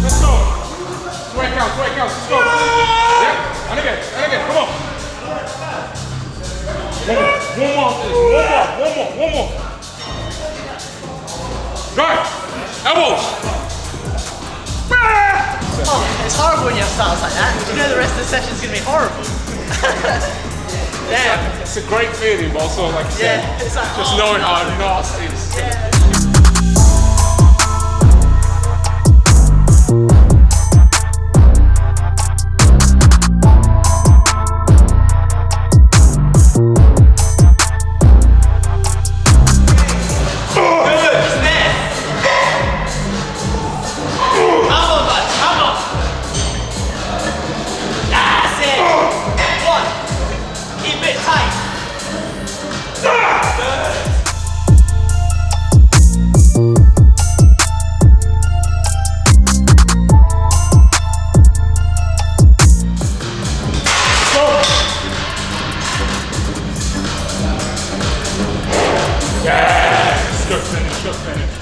Let's go. Sweat counts, let's go. Yep, and again, come on. One more. Right, elbows. Oh, it's horrible when you have styles like that. You know the rest of the session's gonna be horrible. Damn. It's a great feeling, but also like I said, it's like, just knowing how nasty it is. Yeah. Just finish.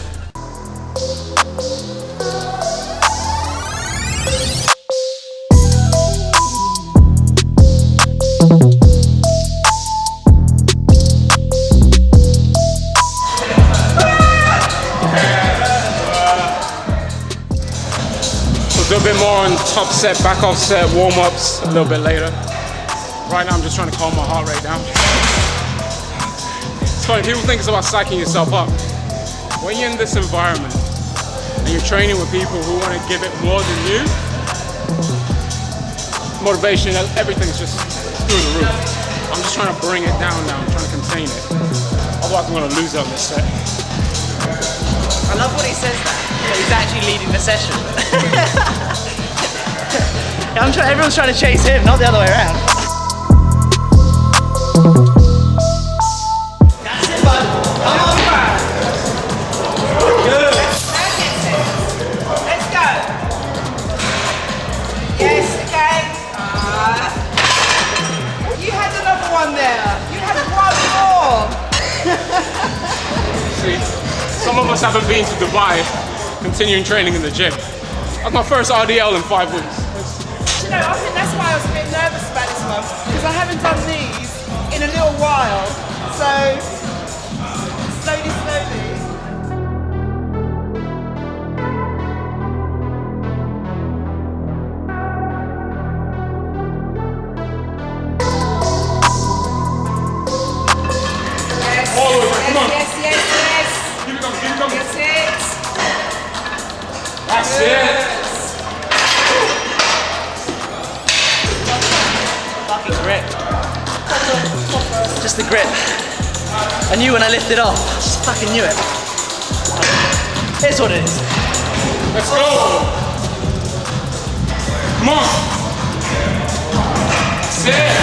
We'll do a bit more on top set, back off set, warm-ups a little bit later. Right now I'm just trying to calm my heart rate down. It's funny, people think it's about psyching yourself up. When you're in this environment and you're training with people who want to give it more than you, motivation, everything's just through the roof. I'm just trying to bring it down now, I'm trying to contain it. Otherwise I'm going to lose on this set. I love when he says that, but he's actually leading the session. Everyone's trying to chase him, not the other way around. That's it, bud. Come on, man. Good. Let's go. Yes, again. You had another one there. You had one more. See, some of us haven't been to Dubai, continuing training in the gym. That's my first RDL in 5 weeks. You know, I think that's why I was a bit nervous about this one, because I haven't done these in a little while. So, slowly. Yes. Keep it coming. That's it. That's it. Fucking grip. Just the grip. I knew when I lifted off. I just fucking knew it. Here's what it is. Let's go. Come on. That's it.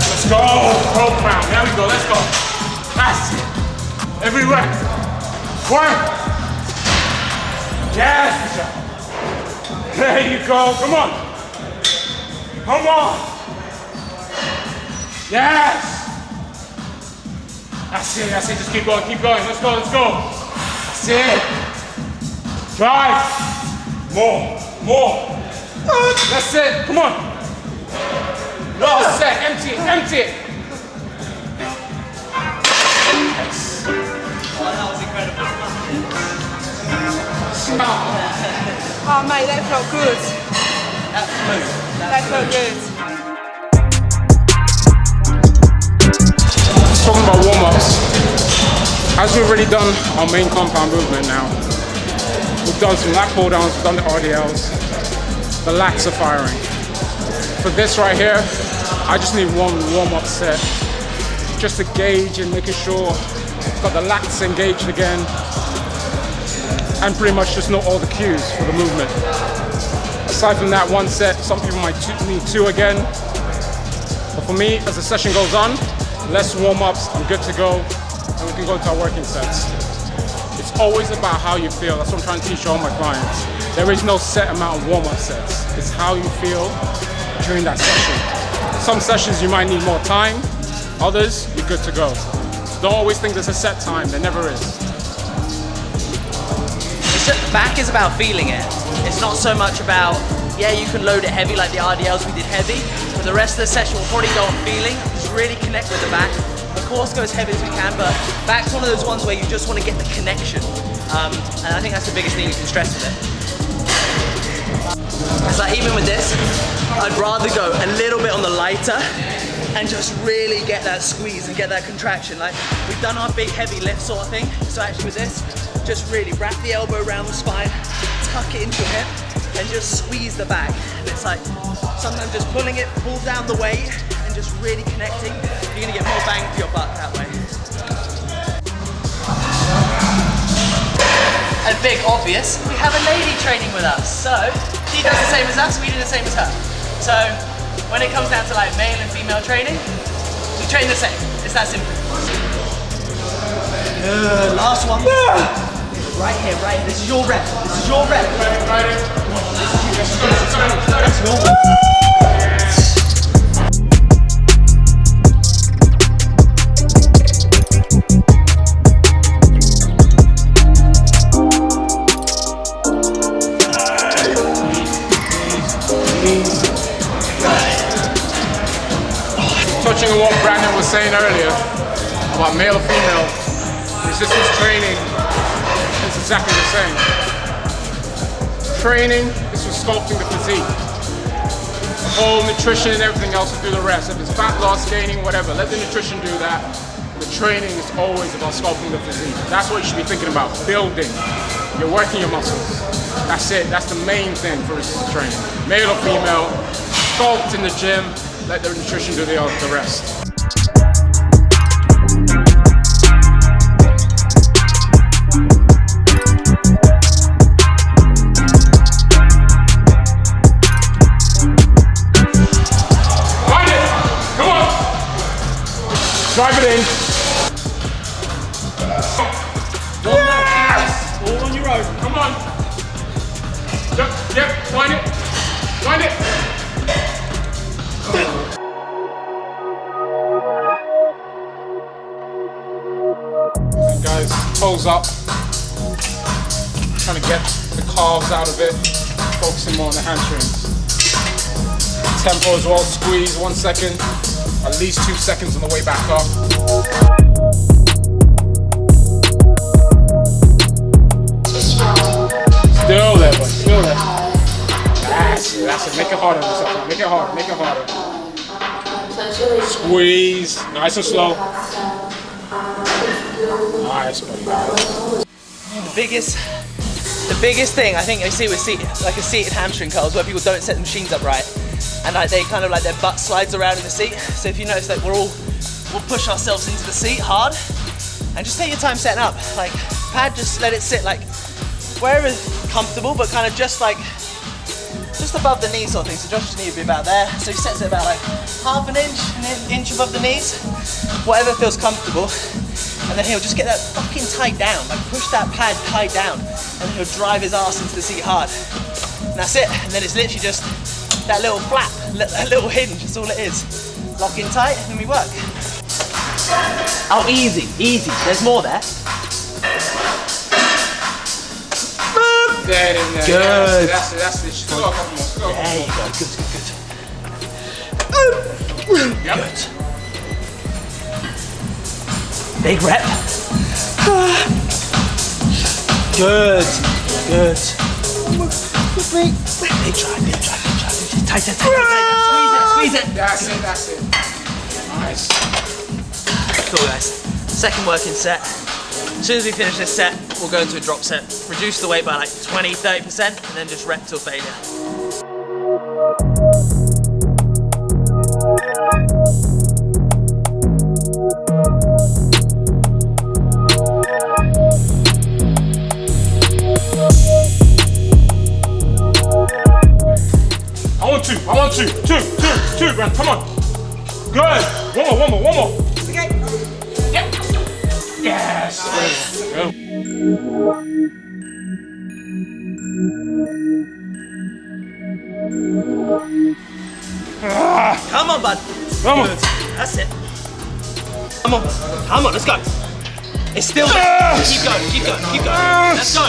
Let's go. Profound. There we go. Let's go. That's it. Every rep. Work. Yes. There you go. Come on. Come on. Yes. That's it. Just keep going. Let's go. That's it. Drive. More. That's it. Come on. Last set. Empty it. Yes. Oh, that was incredible. Oh, mate, that felt good. That flew. That felt good. Talking about warm-ups, as we've already done our main compound movement now, we've done some lat pull downs, we've done the RDLs, the lats are firing. For this right here, I just need one warm-up set, just to gauge and making sure got the lats engaged again, and pretty much just know all the cues for the movement. Aside from that one set, some people might need two again, but for me, as the session goes on, less warm-ups, I'm good to go, and we can go to our working sets. It's always about how you feel. That's what I'm trying to teach all my clients. There is no set amount of warm-up sets. It's how you feel during that session. Some sessions you might need more time, others, you're good to go. So don't always think there's a set time, there never is. back is about feeling it. It's not so much about, yeah, you can load it heavy like the RDLs we did heavy, but the rest of the session will probably go on feeling, just really connect with the back. Of course, go as heavy as we can, but back's one of those ones where you just want to get the connection. And I think that's the biggest thing you can stress with it. It's like even with this, I'd rather go a little bit on the lighter and just really get that squeeze and get that contraction. Like we've done our big heavy lift sort of thing. So actually with this, just really wrap the elbow around the spine, tuck it into your hip and just squeeze the back. And it's like sometimes just pulling it, pull down the weight and just really connecting. You're gonna get more bang for your buck that way. And big obvious, we have a lady training with us. So she does the same as us, we do the same as her. So when it comes down to like male and female training, we train the same. It's that simple. Good, last one. Right here, right here. This is your rep. This is your rep. Let's go. Touching on what Brandon was saying earlier about male or female resistance training, it's exactly the same. Training is for sculpting the physique. The whole nutrition and everything else will do the rest. If it's fat loss, gaining, whatever, let the nutrition do that. The training is always about sculpting the physique. That's what you should be thinking about, building. You're working your muscles. That's it, that's the main thing for resistance training. Male or female, sculpt in the gym, let the nutrition do the rest. Find it! Come on! Drive it in. All on your own. Come on. Yep, find it. Find it. Guys, toes up. Trying to get the calves out of it. Focusing more on the hamstrings. Tempo as well, squeeze 1 second. At least 2 seconds on the way back up. Still there, buddy, still there. That's it, make it harder on yourself. Make it harder, make it harder. Squeeze, nice and slow. Nice, buddy, nice. The biggest thing I think I see with like a seated hamstring curl is where people don't set the machines up right. And like they kind of like their butt slides around in the seat. So if you notice that we'll push ourselves into the seat hard and just take your time setting up. Like pad, just let it sit like wherever comfortable, but kind of just above the knee sort of thing. So Josh's knee would be about there. So he sets it about like half an inch above the knees, whatever feels comfortable. And then he'll just get that fucking tight down, like push that pad tight down, and he'll drive his ass into the seat hard. And that's it. And then it's literally just that little flap, that little hinge, that's all it is. Lock in tight, and then we work. Oh, easy, easy. There's more there. There, there. Good. That's it. Still a couple more. Still a couple There you more. go, good. Yep. Good. Big rep. Good. Good. Big drive. Tight. Squeeze it. That's it. Nice. Cool, guys. Second working set. As soon as we finish this set, we'll go into a drop set. Reduce the weight by like 20-30% and then just rep till failure. I want two, Brent, come on. Good. One more. Okay. Yep. Yes. Go. Come on, bud. Come on. Good. That's it. Come on, let's go. It's still there. Keep going. Let's go.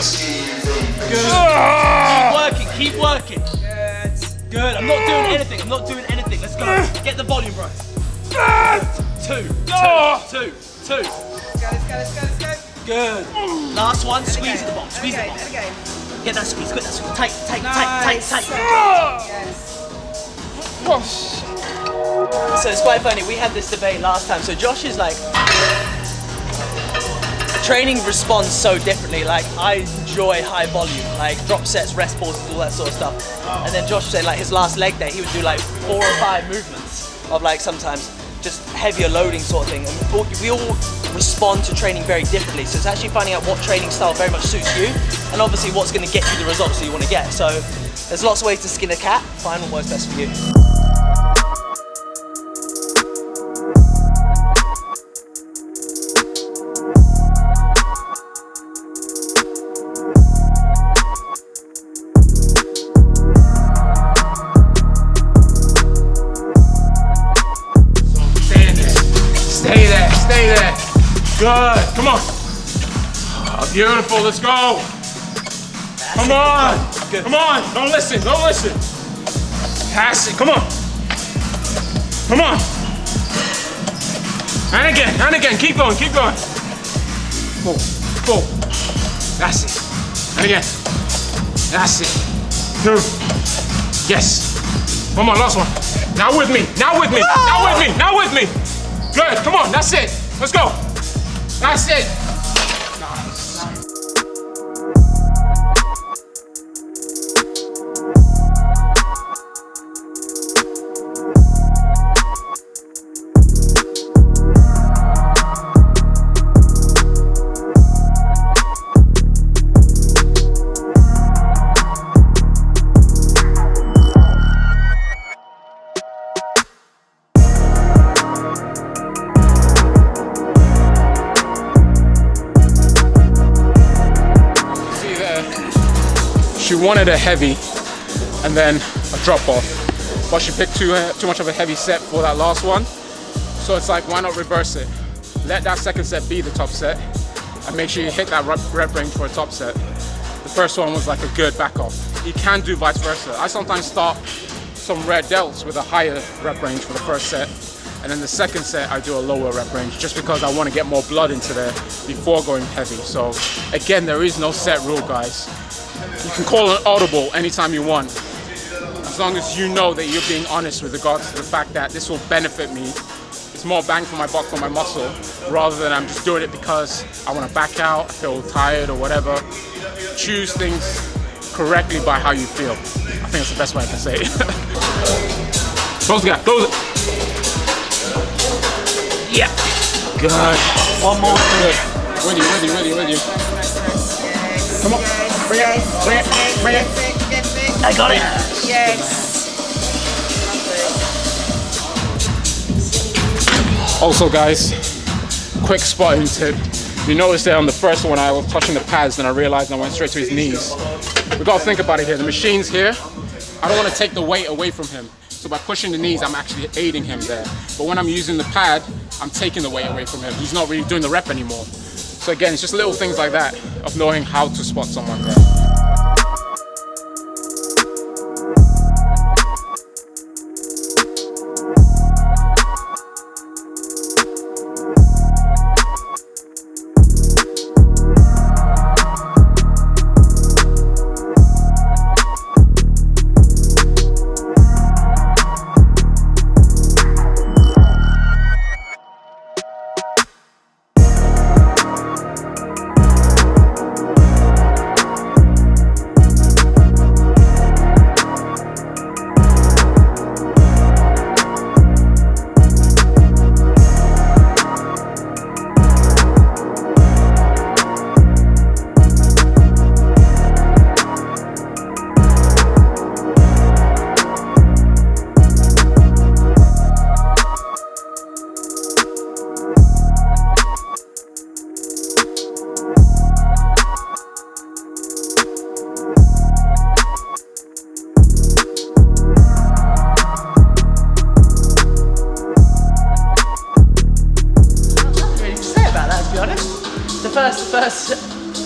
Good. Keep working. Good. I'm not doing anything. Let's go. Get the volume, bro. 2. Let's go. Good. Last one. Squeeze at the bottom. Squeeze at the bottom. Get that squeeze. Get that squeeze. Tight. So it's quite funny. We had this debate last time. So Josh is like, training responds so differently. Like I enjoy high volume, like drop sets, rest pauses, all that sort of stuff. And then Josh said like his last leg day, he would do like 4 or 5 movements of like sometimes just heavier loading sort of thing. And we all respond to training very differently. So it's actually finding out what training style very much suits you, and obviously what's going to get you the results that you want to get. So there's lots of ways to skin a cat. Find what works best for you. Stay there. Good. Come on. Oh, beautiful. Let's go. Come on. Good. Come on. Don't listen. Pass it. Come on. And again. Keep going. Pull. That's it. And again. That's it. 2. Yes. One more. Last one. Now with me. Good, come on, that's it. Let's go. That's it. Nice. She wanted a heavy and then a drop off, but she picked too much of a heavy set for that last one. So it's like, why not reverse it? Let that second set be the top set and make sure you hit that rep range for a top set. The first one was like a good back off. You can do vice versa. I sometimes start some rare delts with a higher rep range for the first set, and then the second set I do a lower rep range just because I want to get more blood into there before going heavy. So again, there is no set rule, guys. You can call an audible anytime you want, as long as you know that you're being honest with regards to the fact that this will benefit me. It's more bang for my buck for my muscle, rather than I'm just doing it because I want to back out, I feel tired or whatever. Choose things correctly by how you feel. I think that's the best way I can say it. Close the gap, close it. Yeah. Good. One more. Good. With you. Come on. Bring it. I got it. Yes. Also guys, quick spotting tip. You notice there on the first one I was touching the pads, then I realized I went straight to his knees. We gotta think about it here. The machine's here. I don't want to take the weight away from him. So by pushing the knees, I'm actually aiding him there. But when I'm using the pad, I'm taking the weight away from him. He's not really doing the rep anymore. So again, it's just little things like that of knowing how to spot someone there.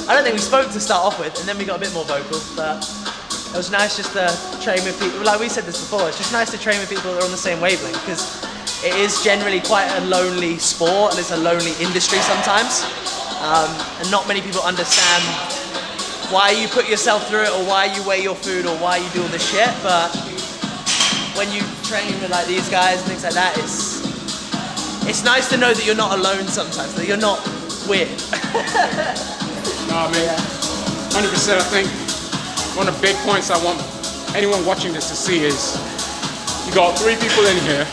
I don't think we spoke to start off with, and then we got a bit more vocal, but it was nice just to train with people, like we said this before, it's just nice to train with people that are on the same wavelength, because it is generally quite a lonely sport, and it's a lonely industry sometimes, and not many people understand why you put yourself through it, or why you weigh your food, or why you do all this shit, but when you train with like these guys and things like that, it's nice to know that you're not alone sometimes, that you're not weird. No, I mean, 100%. I think one of the big points I want anyone watching this to see is you got 3 people in here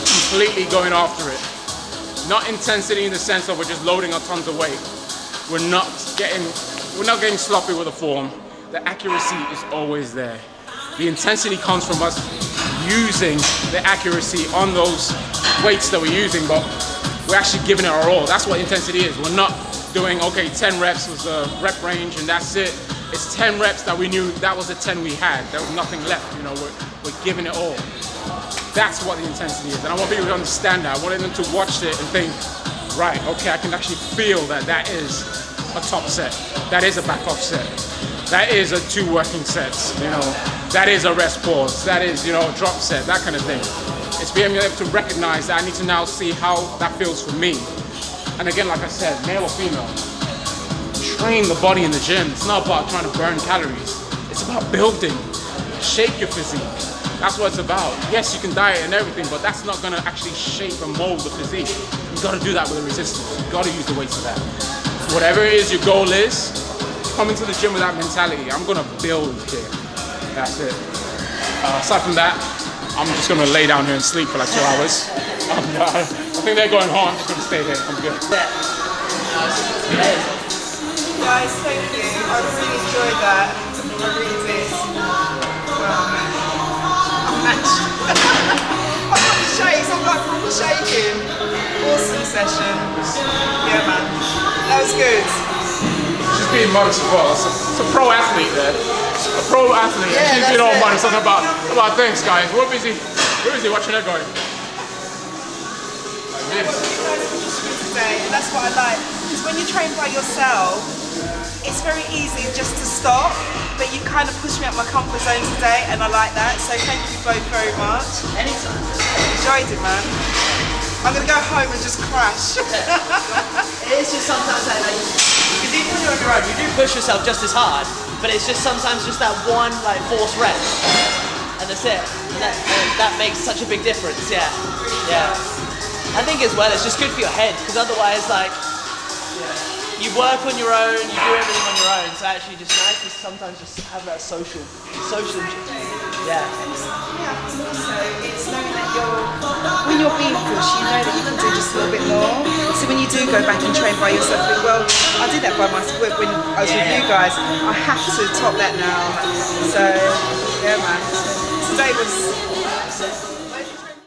completely going after it. Not intensity in the sense of we're just loading our tons of weight. We're not getting sloppy with the form. The accuracy is always there. The intensity comes from us using the accuracy on those weights that we're using, but we're actually giving it our all. That's what intensity is. We're not doing, okay, 10 reps was the rep range and that's it. It's 10 reps that we knew that was the 10 we had. There was nothing left, you know, we're giving it all. That's what the intensity is. And I want people to understand that. I want them to watch it and think, right, okay, I can actually feel that that is a top set. That is a back off set. That is a 2 working sets, you know. That is a rest pause. That is, you know, a drop set, that kind of thing. It's being able to recognize that I need to now see how that feels for me. And again, like I said, male or female, train the body in the gym. It's not about trying to burn calories. It's about building, shape your physique. That's what it's about. Yes, you can diet and everything, but that's not gonna actually shape and mold the physique. You gotta do that with the resistance. You gotta use the weights for that. Whatever it is your goal is, come into the gym with that mentality. I'm gonna build here. That's it. Aside from that, I'm just gonna lay down here and sleep for like 2 hours. I think they're going home. I'm just gonna stay here. I'm good. Guys, thank you. I really enjoyed that. I really did. I'm matched. I've got the shakes. I'm like proper shaking. Awesome session. Yeah, man. That was good. She's being modest as well. It's a pro athlete there. A pro athlete. Yeah, And she's being all it. modest. Talking about thanks, guys. We're busy watching her going. What you guys are pushing today, and that's what I like. Because when you train by yourself, it's very easy just to stop, but you kind of push me out my comfort zone today, and I like that. So thank you both very much. Anytime. Enjoyed it, man. I'm gonna go home and just crash. It is just sometimes like, because even when you're on your own, you do push yourself just as hard, but it's just sometimes just that one like forced rep, and that's it. And that makes such a big difference. Yeah. I think as well, it's just good for your head, because otherwise, like, you work on your own, you do everything on your own, so actually just nice to sometimes just have that social. Yeah. Yeah, and also it's knowing that when you're being pushed, you know that you can do just a little bit more. So when you do go back and train by yourself, you think, well, I did that by myself when I was with you guys. I have to top that now. So yeah, man. Today was